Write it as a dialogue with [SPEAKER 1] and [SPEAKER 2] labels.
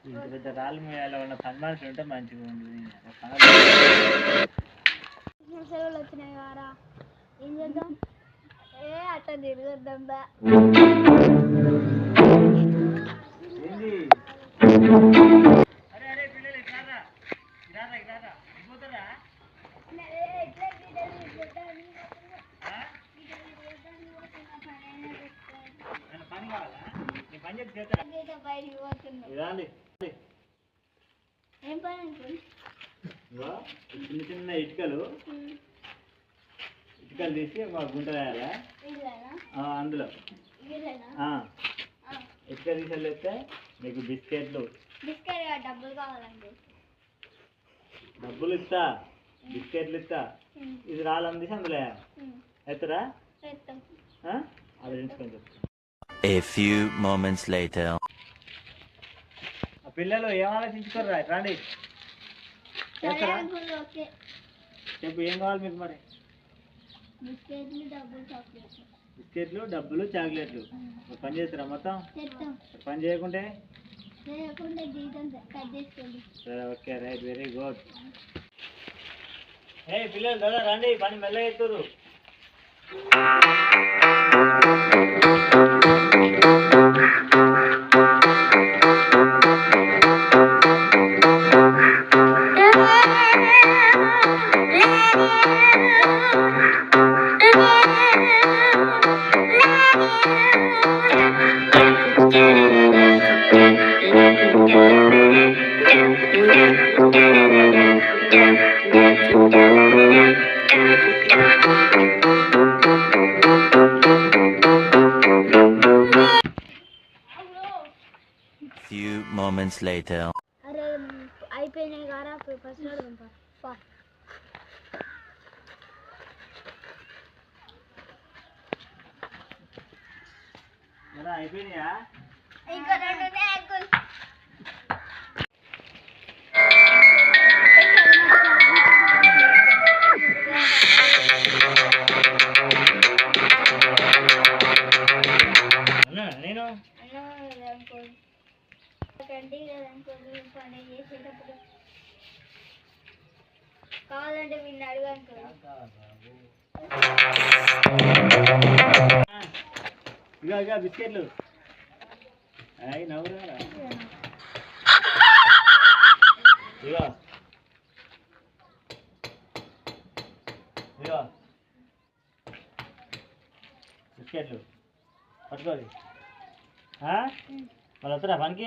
[SPEAKER 1] ఇంత పెద్ద రాళ్ళు మీద ఉన్న పని మనుషులు ఉంటే మంచిగా ఉంటుంది.
[SPEAKER 2] సెలవులు వచ్చినాయి వారా, ఏం చేద్దాం? అట్లా తిరగొద్దాం బా. ఏం పని అనుకోండి?
[SPEAKER 1] చిన్న చిన్న ఇటుకలు తీసి మా గుంట వేయాలా అందులో ఇటుక తీసేస్తే మీకు బిస్కెట్లు
[SPEAKER 2] డబ్బులు కావాలండి.
[SPEAKER 1] డబ్బులు ఇస్తా, బిస్కెట్లు ఇస్తా. ఇది రాళ్ళని తీసి అందులో ఎత్తరా? అది ఎంచుకొని చెప్తా.
[SPEAKER 3] A few moments later.
[SPEAKER 1] పిల్లలు ఏం ఆలోచించుకోర్రా, రండి చెప్పు ఏం కావాలి మీకు మరి? బిస్కెట్లు, డబ్బులు, చాక్లెట్లు. పని చేస్తారా మొత్తం? పని చేయకుంటే సరే, ఓకే, రైట్, వెరీ గుడ్. ఏ పిల్లలు కదా రండి, పని మెల్లగా ఎత్తురు.
[SPEAKER 3] Few moments later.
[SPEAKER 2] అరే అయిపోయినాయి కారా, ఫస్ట్
[SPEAKER 1] అయిపోయినాయా?
[SPEAKER 2] ఇంకా రెండు అంకుల్.
[SPEAKER 1] నేను
[SPEAKER 2] పని చేసేటప్పుడు కావాలంటే వీళ్ళు అడుగు.
[SPEAKER 1] ఇక బిస్కెట్లు అయి నవ్వురా. ఇగో బిస్కెట్లు పట్టుకోది. మళ్ళీ వస్తారా పనికి?